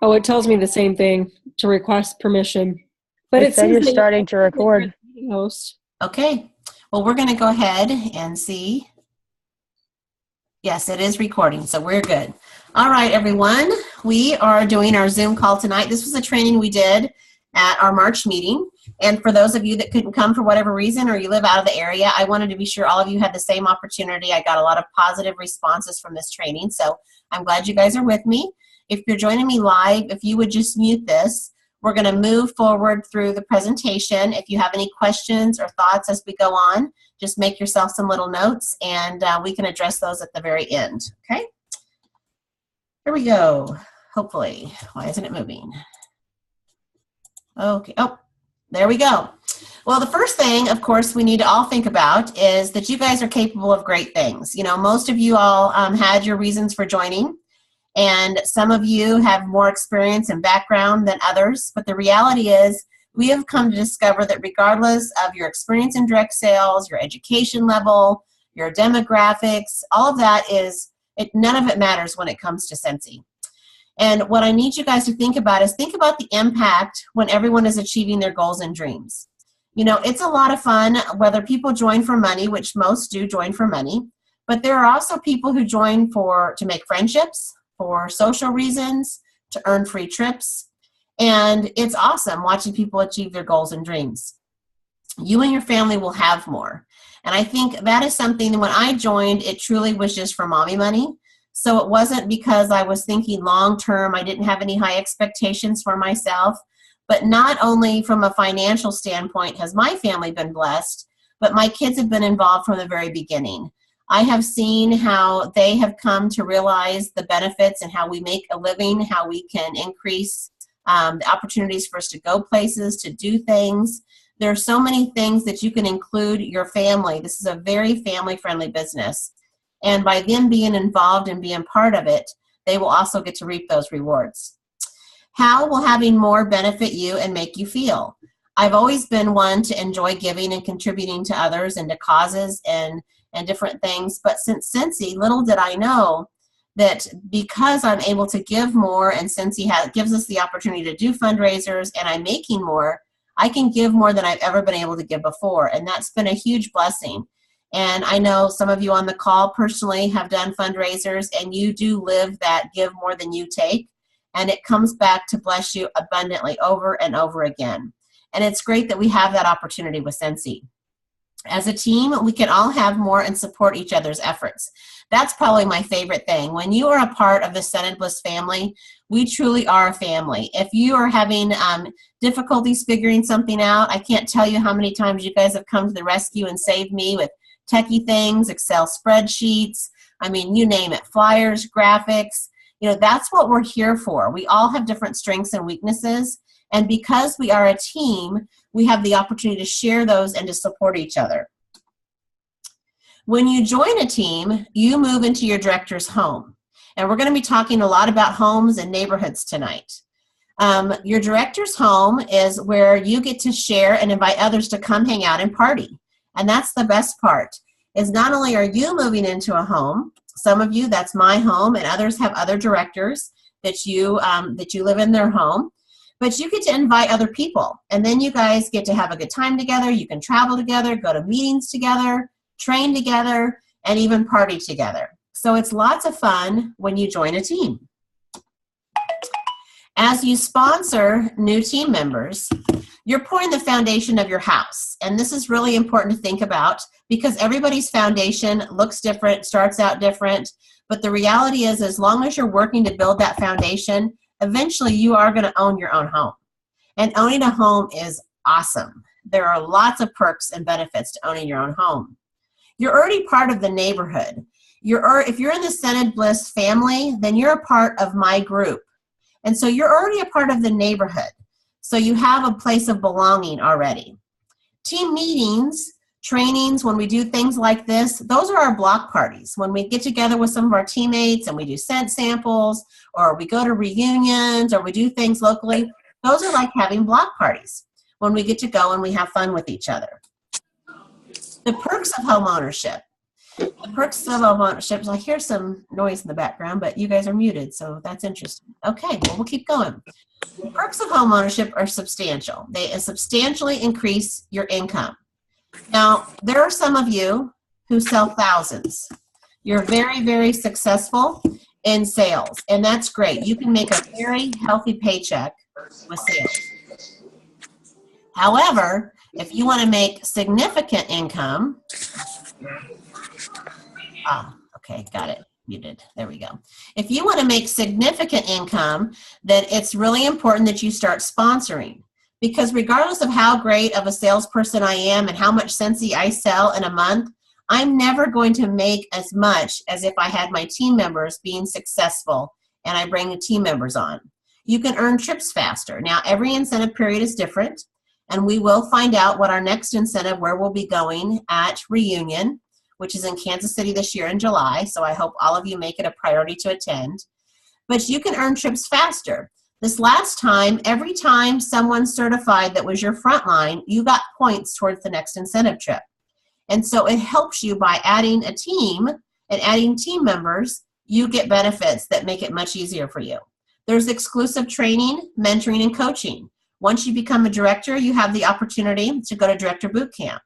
Oh, it tells me the same thing, to request permission. But It it said says you're that starting to record. meeting host. Okay. Well, we're going to go ahead and see. Yes, it is recording, so we're good. All right, everyone. We are doing our Zoom call tonight. This was a training we did at our March meeting. And for those of you that couldn't come for whatever reason, or you live out of the area, I wanted to be sure all of you had the same opportunity. I got a lot of positive responses from this training, so I'm glad you guys are with me. If you're joining me live, if you would just mute this, we're going to move forward through the presentation. If you have any questions or thoughts as we go on, just make yourself some little notes, and we can address those at the very end, okay? Here we go, hopefully. Why isn't it moving? Okay, oh, there we go. Well, the first thing, of course, we need to all think about is that you guys are capable of great things. You know, most of you all had your reasons for joining, and some of you have more experience and background than others, but the reality is we have come to discover that regardless of your experience in direct sales, your education level, your demographics, all of that none of it matters when it comes to Sensi. And what I need you guys to think about is think about the impact when everyone is achieving their goals and dreams. You know, it's a lot of fun whether people join for money, which most do join for money, but there are also people who join to make friendships, for social reasons, to earn free trips. And it's awesome watching people achieve their goals and dreams. You and your family will have more. And I think that is something that when I joined, it truly was just for mommy money. So it wasn't because I was thinking long term. I didn't have any high expectations for myself. But not only from a financial standpoint has my family been blessed, but my kids have been involved from the very beginning. I have seen how they have come to realize the benefits and how we make a living, how we can increase the opportunities for us to go places, to do things. There are so many things that you can include your family. This is a very family-friendly business. And by them being involved and being part of it, they will also get to reap those rewards. How will having more benefit you and make you feel? I've always been one to enjoy giving and contributing to others and to causes and different things. But since Sensi, little did I know that because I'm able to give more and Sensi gives us the opportunity to do fundraisers and I'm making more, I can give more than I've ever been able to give before. And that's been a huge blessing. And I know some of you on the call personally have done fundraisers, and you do live that give more than you take. And it comes back to bless you abundantly over and over again. And it's great that we have that opportunity with Sensi. As a team, we can all have more and support each other's efforts. That's probably my favorite thing. When you are a part of the Untitled Bliss family, we truly are a family. If you are having difficulties figuring something out, I can't tell you how many times you guys have come to the rescue and saved me with techie things, Excel spreadsheets, I mean, you name it, flyers, graphics. You know, that's what we're here for. We all have different strengths and weaknesses. And because we are a team, we have the opportunity to share those and to support each other. When you join a team, you move into your director's home. And we're going to be talking a lot about homes and neighborhoods tonight. Your director's home is where you get to share and invite others to come hang out and party. And that's the best part, is not only are you moving into a home, some of you, that's my home, and others have other directors that you live in their home, but you get to invite other people. And then you guys get to have a good time together. You can travel together, go to meetings together, train together, and even party together. So it's lots of fun when you join a team. As you sponsor new team members, you're pouring the foundation of your house. And this is really important to think about because everybody's foundation looks different, starts out different. But the reality is, as long as you're working to build that foundation, eventually you are going to own your own home. And owning a home is awesome. There are lots of perks and benefits to owning your own home. You're already part of the neighborhood. If you're in the Untitled Bliss family, then you're a part of my group. And so you're already a part of the neighborhood. So you have a place of belonging already. Team meetings, trainings, when we do things like this, those are our block parties. When we get together with some of our teammates and we do scent samples, or we go to reunions, or we do things locally, those are like having block parties when we get to go and we have fun with each other. The perks of home ownership. The perks of homeownership. I hear some noise in the background, but you guys are muted, so that's interesting. Okay, well, we'll keep going. The perks of homeownership are substantial. They substantially increase your income. Now, there are some of you who sell thousands. You're very, very successful in sales, and that's great. You can make a very healthy paycheck with sales. However, if you want to make significant income, okay, got it. Muted. There we go. If you want to make significant income, then it's really important that you start sponsoring. Because regardless of how great of a salesperson I am and how much Scentsy I sell in a month, I'm never going to make as much as if I had my team members being successful and I bring the team members on. You can earn trips faster. Now, every incentive period is different, and we will find out what our next incentive, where we'll be going at Reunion, which is in Kansas City this year in July, so I hope all of you make it a priority to attend. But you can earn trips faster. This last time, every time someone certified that was your frontline, you got points towards the next incentive trip. And so it helps you by adding a team and adding team members, you get benefits that make it much easier for you. There's exclusive training, mentoring, and coaching. Once you become a director, you have the opportunity to go to Director Boot Camp.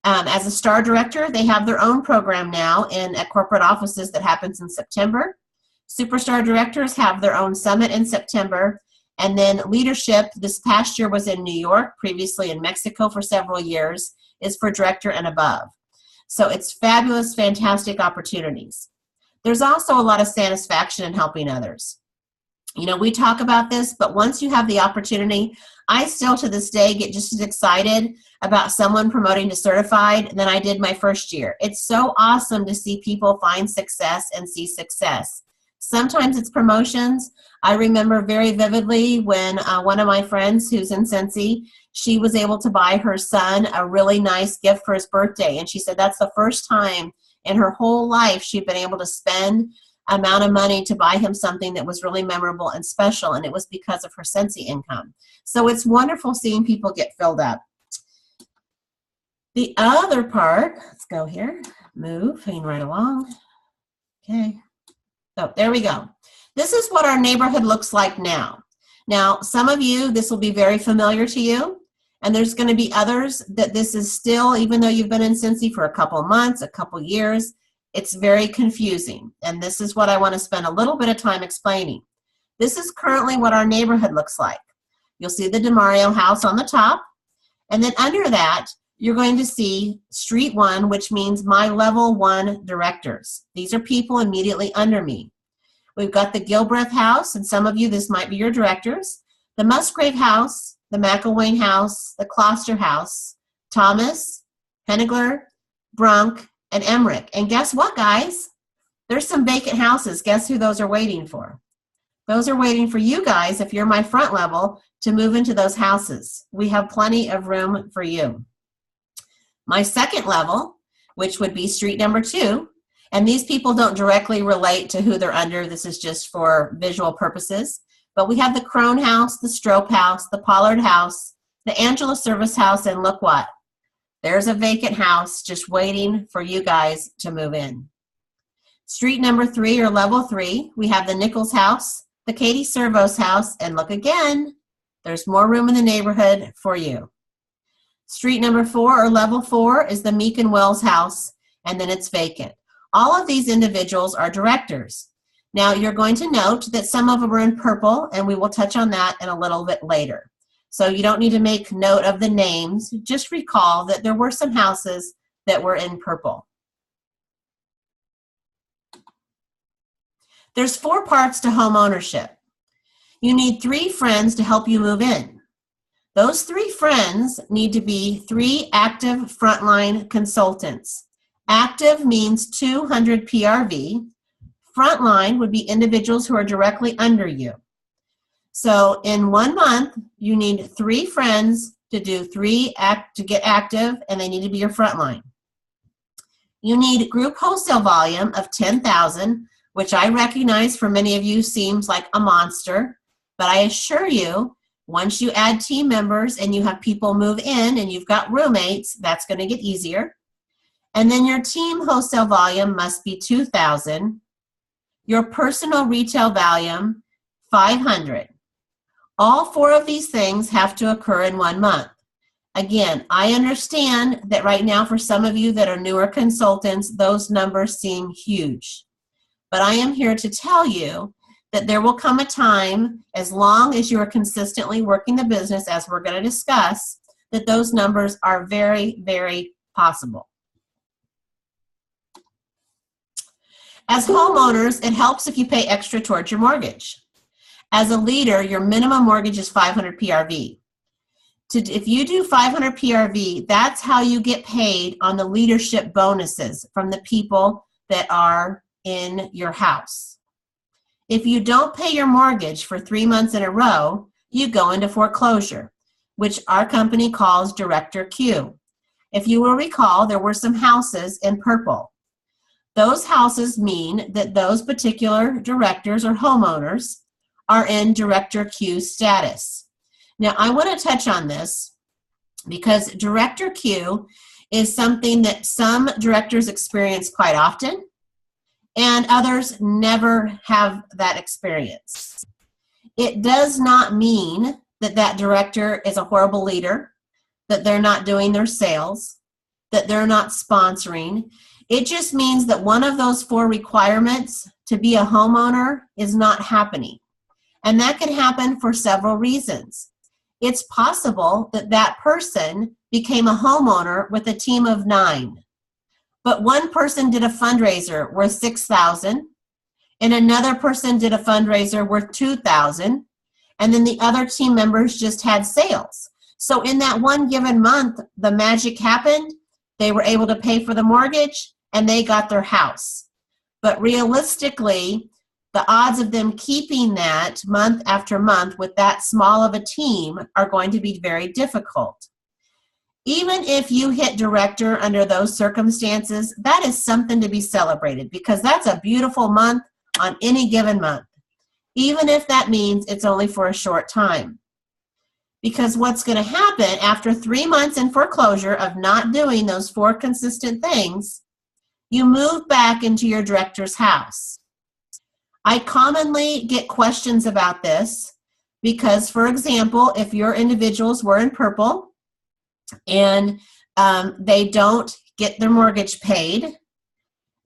As a star director, they have their own program now at corporate offices that happens in September. Superstar directors have their own summit in September. And then leadership, this past year was in New York, previously in Mexico for several years, is for director and above. So it's fabulous, fantastic opportunities. There's also a lot of satisfaction in helping others. You know, we talk about this, but once you have the opportunity, I still to this day get just as excited about someone promoting to certified than I did my first year. It's so awesome to see people find success and see success. Sometimes it's promotions. I remember very vividly when one of my friends who's in Scentsy, she was able to buy her son a really nice gift for his birthday. And she said that's the first time in her whole life she'd been able to spend amount of money to buy him something that was really memorable and special, and it was because of her Scentsy income. So it's wonderful seeing people get filled up. The other part, let's go here, moving right along. Okay. So there we go. This is what our neighborhood looks like now. Now, some of you, this will be very familiar to you, and there's going to be others that this is still, even though you've been in Scentsy for a couple months, a couple years, it's very confusing, and this is what I want to spend a little bit of time explaining. This is currently what our neighborhood looks like. You'll see the DeMario house on the top, and then under that, you're going to see Street 1, which means my level 1 directors. These are people immediately under me. We've got the Gilbreth house, and some of you, this might be your directors, the Musgrave house, the McElwain house, the Closter house, Thomas, Henigler, Brunk, and Emmerich. And guess what, guys? There's some vacant houses. Guess who those are waiting for? Those are waiting for you guys, if you're my front level, to move into those houses. We have plenty of room for you. My second level, which would be street number 2, and these people don't directly relate to who they're under. This is just for visual purposes. But we have the Crone house, the Strope house, the Pollard house, the Angela Service house, and look what? There's a vacant house just waiting for you guys to move in. Street number 3, or level 3, we have the Nichols house, the Katie Servos house, and look again, there's more room in the neighborhood for you. Street number 4, or level 4, is the Meek and Wells house, and then it's vacant. All of these individuals are directors. Now, you're going to note that some of them are in purple, and we will touch on that in a little bit later. So you don't need to make note of the names. Just recall that there were some houses that were in purple. There's 4 parts to home ownership. You need 3 friends to help you move in. Those 3 friends need to be 3 active frontline consultants. Active means 200 PRV. Frontline would be individuals who are directly under you. So in 1 month, you need 3 friends to do to get active, and they need to be your frontline. You need group wholesale volume of 10,000, which I recognize for many of you seems like a monster, but I assure you, once you add team members and you have people move in and you've got roommates, that's going to get easier. And then your team wholesale volume must be 2,000. Your personal retail volume, 500. All 4 of these things have to occur in 1 month. Again, I understand that right now for some of you that are newer consultants, those numbers seem huge. But I am here to tell you that there will come a time, as long as you are consistently working the business, as we're going to discuss, that those numbers are very, very possible. As homeowners, it helps if you pay extra towards your mortgage. As a leader, your minimum mortgage is 500 PRV. If you do 500 PRV, that's how you get paid on the leadership bonuses from the people that are in your house. If you don't pay your mortgage for 3 months in a row, you go into foreclosure, which our company calls Director Q. If you will recall, there were some houses in purple. Those houses mean that those particular directors or homeowners are in Director Q status. Now, I want to touch on this because Director Q is something that some directors experience quite often, and others never have that experience. It does not mean that that director is a horrible leader, that they're not doing their sales, that they're not sponsoring. It just means that one of those 4 requirements to be a homeowner is not happening. And that can happen for several reasons. It's possible that that person became a homeowner with a team of 9. But one person did a fundraiser worth $6,000, and another person did a fundraiser worth $2,000, and then the other team members just had sales. So in that one given month, the magic happened. They were able to pay for the mortgage, and they got their house. But realistically, the odds of them keeping that month after month with that small of a team are going to be very difficult. Even if you hit director under those circumstances, that is something to be celebrated because that's a beautiful month on any given month, even if that means it's only for a short time. Because what's going to happen after 3 months in foreclosure of not doing those 4 consistent things, you move back into your director's house. I commonly get questions about this because, for example, if your individuals were in purple and they don't get their mortgage paid,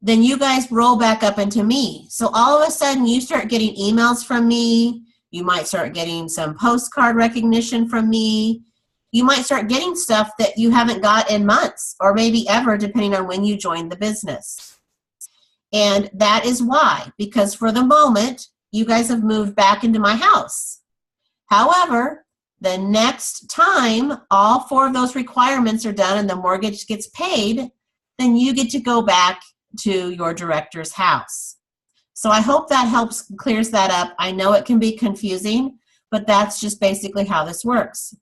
then you guys roll back up into me. So all of a sudden you start getting emails from me. You might start getting some postcard recognition from me. You might start getting stuff that you haven't got in months or maybe ever, depending on when you joined the business. And that is why, because for the moment, you guys have moved back into my house. However, the next time all 4 of those requirements are done and the mortgage gets paid, then you get to go back to your director's house. So I hope that helps, clears that up. I know it can be confusing, but that's just basically how this works.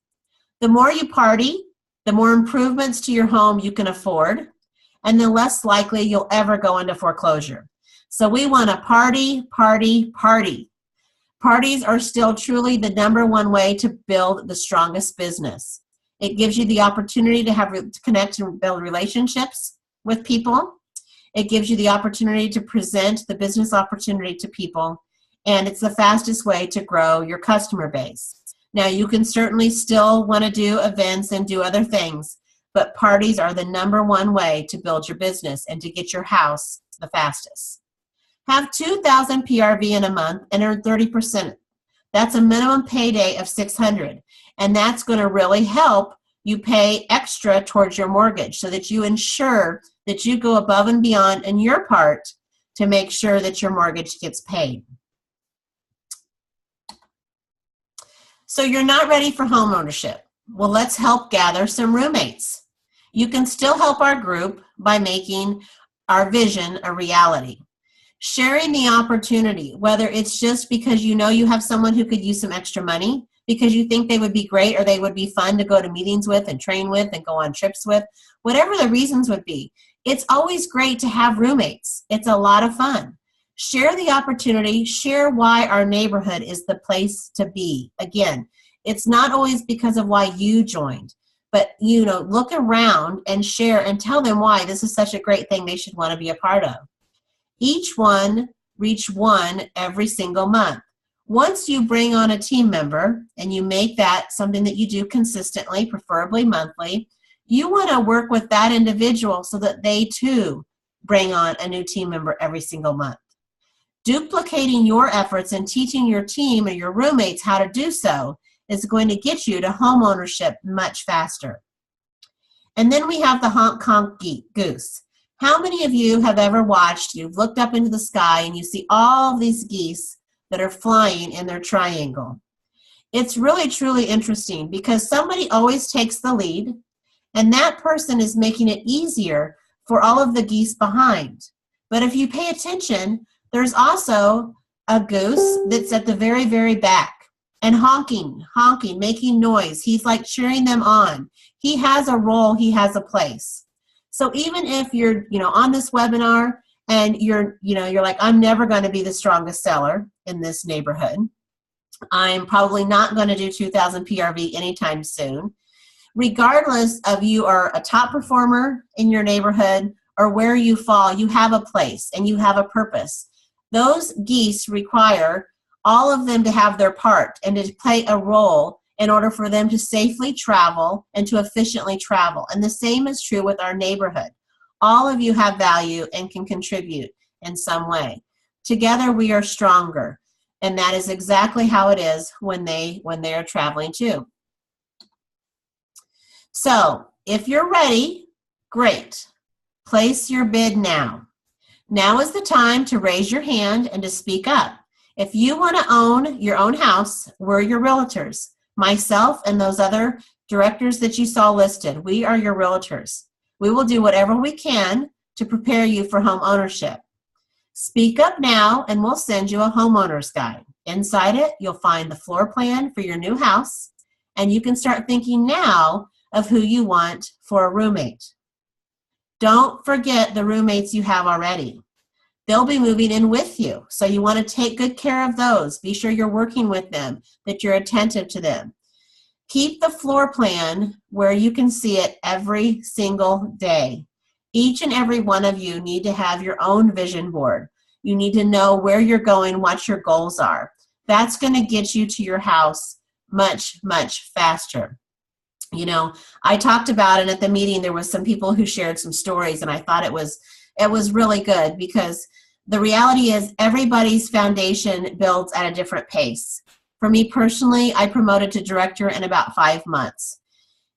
The more you party, the more improvements to your home you can afford, and the less likely you'll ever go into foreclosure. So we want to party, party, party. Parties are still truly the #1 way to build the strongest business. It gives you the opportunity to connect and build relationships with people. It gives you the opportunity to present the business opportunity to people, and it's the fastest way to grow your customer base. Now, you can certainly still want to do events and do other things, but parties are the #1 way to build your business and to get your house the fastest. Have 2,000 PRV in a month and earn 30%. That's a minimum payday of $600, and that's going to really help you pay extra towards your mortgage so that you ensure that you go above and beyond in your part to make sure that your mortgage gets paid. So you're not ready for home ownership. Well, let's help gather some roommates. You can still help our group by making our vision a reality. Sharing the opportunity, whether it's just because you know you have someone who could use some extra money, because you think they would be great or they would be fun to go to meetings with and train with and go on trips with, whatever the reasons would be. It's always great to have roommates. It's a lot of fun. Share the opportunity, share why our neighborhood is the place to be. Again, it's not always because of why you joined. but look around and share and tell them why this is such a great thing they should want to be a part of. Each one reach one every single month. Once you bring on a team member and you make that something that you do consistently, preferably monthly, you want to work with that individual so that they too bring on a new team member every single month. Duplicating your efforts and teaching your team or your roommates how to do so is going to get you to home ownership much faster. And then we have the honk honk goose. How many of you have ever watched, you've looked up into the sky and you see all of these geese that are flying in their triangle? It's really, truly interesting because somebody always takes the lead, and that person is making it easier for all of the geese behind. But if you pay attention, there's also a goose that's at the very, very back and honking, making noise. He's like cheering them on. He has a role, he has a place. So even if you're, on this webinar and you're like, I'm never going to be the strongest seller in this neighborhood. I'm probably not going to do 2,000 PRV anytime soon. Regardless of you are a top performer in your neighborhood or where you fall, you have a place and you have a purpose. Those geese require all of them to have their part and to play a role in order for them to safely travel and to efficiently travel. And the same is true with our neighborhood. All of you have value and can contribute in some way. Together we are stronger. And that is exactly how it is when they are traveling too. So if you're ready, great. Place your bid now. Now is the time to raise your hand and to speak up. If you want to own your own house, we're your realtors. Myself and those other directors that you saw listed, we are your realtors. We will do whatever we can to prepare you for home ownership. Speak up now and we'll send you a homeowner's guide. Inside it, you'll find the floor plan for your new house, and you can start thinking now of who you want for a roommate. Don't forget the roommates you have already. They'll be moving in with you, so you want to take good care of those. Be sure you're working with them, that you're attentive to them. Keep the floor plan where you can see it every single day. Each and every one of you need to have your own vision board. You need to know where you're going, what your goals are. That's going to get you to your house much, much faster. I talked about it at the meeting. There was some people who shared some stories, and I thought it was really good because the reality is everybody's foundation builds at a different pace. For me personally, I promoted to director in about 5 months.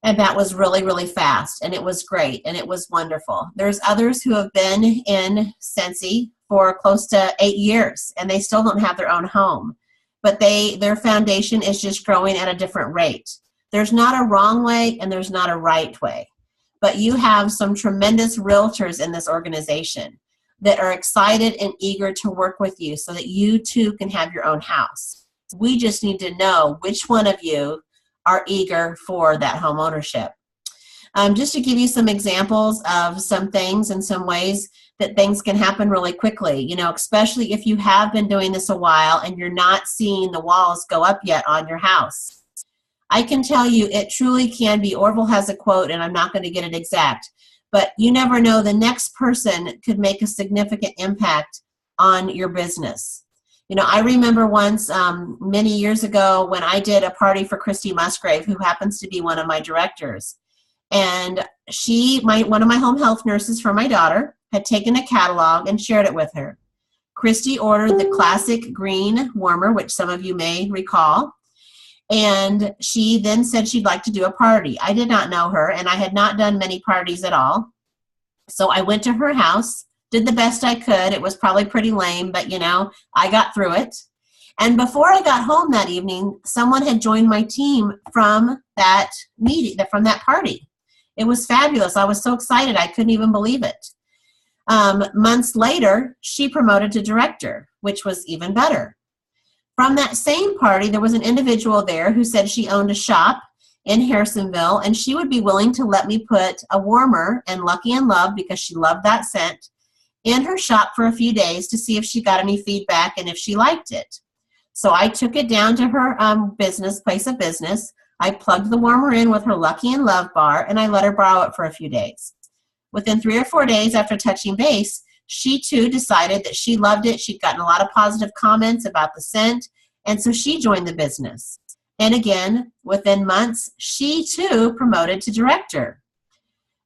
And that was really, really fast. And it was great. And it was wonderful. There's others who have been in Sensi for close to 8 years, and they still don't have their own home. But their foundation is just growing at a different rate. There's not a wrong way and there's not a right way. But you have some tremendous realtors in this organization that are excited and eager to work with you so that you too can have your own house. We just need to know which one of you are eager for that home ownership. Just to give you some examples of some things and some ways that things can happen really quickly, especially if you have been doing this a while and you're not seeing the walls go up yet on your house. I can tell you it truly can be. Orville has a quote, and I'm not going to get it exact, but you never know, the next person could make a significant impact on your business. I remember once many years ago when I did a party for Christy Musgrave, who happens to be one of my directors. And one of my home health nurses for my daughter had taken a catalog and shared it with her. Christy ordered the classic green warmer, which some of you may recall. And she then said she'd like to do a party. I did not know her, and I had not done many parties at all. So I went to her house, did the best I could. It was probably pretty lame, but I got through it. And before I got home that evening, someone had joined my team from that meeting, from that party. It was fabulous. I was so excited. I couldn't even believe it. Months later, she promoted to director, which was even better. From that same party, there was an individual there who said she owned a shop in Harrisonville, and she would be willing to let me put a warmer and Lucky and Love, because she loved that scent, in her shop for a few days to see if she got any feedback and if she liked it. So I took it down to her place of business, I plugged the warmer in with her Lucky and Love bar, and I let her borrow it for a few days. Within 3 or 4 days after touching base, she too decided that she loved it. She'd gotten a lot of positive comments about the scent, and so she joined the business. And again, within months, she too promoted to director.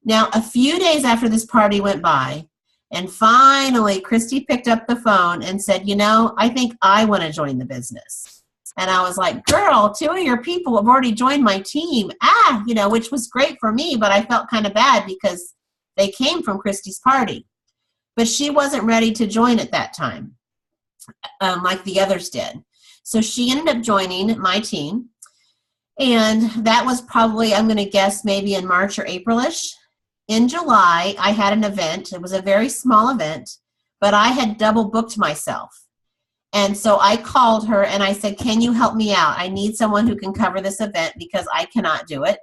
Now, a few days after this party went by, and finally, Christy picked up the phone and said, you know, I think I want to join the business. And I was like, girl, 2 of your people have already joined my team. You know, which was great for me, but I felt kind of bad because they came from Christy's party. But she wasn't ready to join at that time, like the others did. So she ended up joining my team. And that was probably, I'm going to guess, maybe in March or April-ish. In July, I had an event. It was a very small event, but I had double booked myself. And so I called her and I said, can you help me out? I need someone who can cover this event because I cannot do it.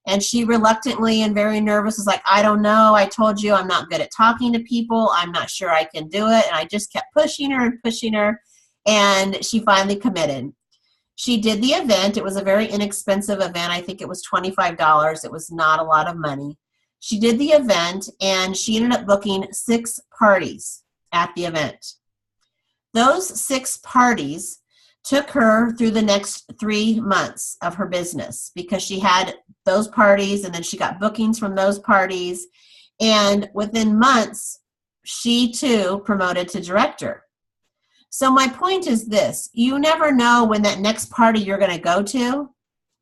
And she reluctantly and very nervous was like, I don't know. I told you I'm not good at talking to people. I'm not sure I can do it. And I just kept pushing her and pushing her. And she finally committed. She did the event. It was a very inexpensive event. I think it was $25. It was not a lot of money. She did the event, and she ended up booking 6 parties at the event. Those 6 parties took her through the next 3 months of her business because she had those parties, and then she got bookings from those parties. And within months, she too promoted to director. So my point is this: you never know when that next party you're going to go to,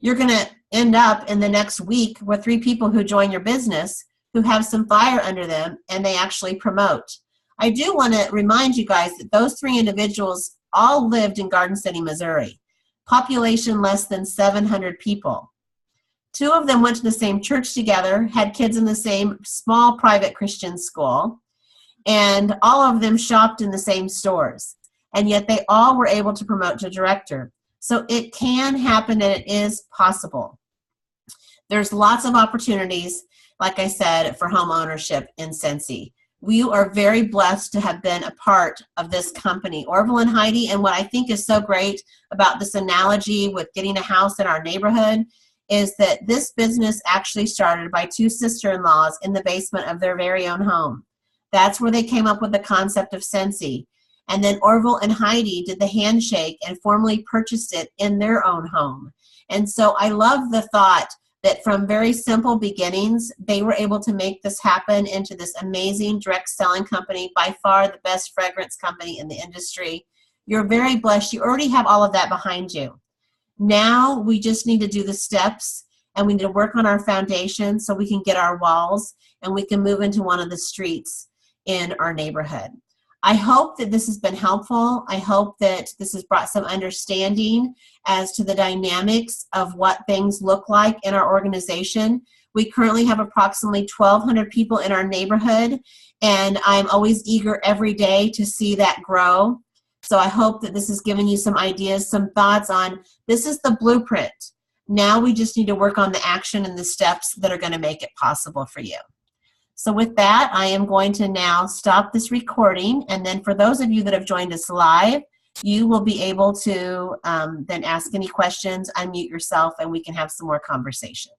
you're going to end up in the next week with 3 people who join your business who have some fire under them and they actually promote. I do want to remind you guys that those 3 individuals all lived in Garden City, Missouri. Population less than 700 people. 2 of them went to the same church together, had kids in the same small private Christian school, and all of them shopped in the same stores. And yet they all were able to promote to director. So it can happen, and it is possible. There's lots of opportunities, like I said, for home ownership in Cincy. We are very blessed to have been a part of this company, Orville and Heidi. And what I think is so great about this analogy with getting a house in our neighborhood is that this business actually started by 2 sister-in-laws in the basement of their very own home. That's where they came up with the concept of Cincy. And then Orville and Heidi did the handshake and formally purchased it in their own home. And so I love the thought that from very simple beginnings, they were able to make this happen into this amazing direct selling company, by far the best fragrance company in the industry. You're very blessed. You already have all of that behind you. Now we just need to do the steps, and we need to work on our foundation so we can get our walls and we can move into one of the streets in our neighborhood. I hope that this has been helpful. I hope that this has brought some understanding as to the dynamics of what things look like in our organization. We currently have approximately 1,200 people in our neighborhood, and I'm always eager every day to see that grow. So I hope that this has given you some ideas, some thoughts on this is the blueprint. Now we just need to work on the action and the steps that are going to make it possible for you. So with that, I am going to now stop this recording. And then for those of you that have joined us live, you will be able to then ask any questions, unmute yourself, and we can have some more conversation.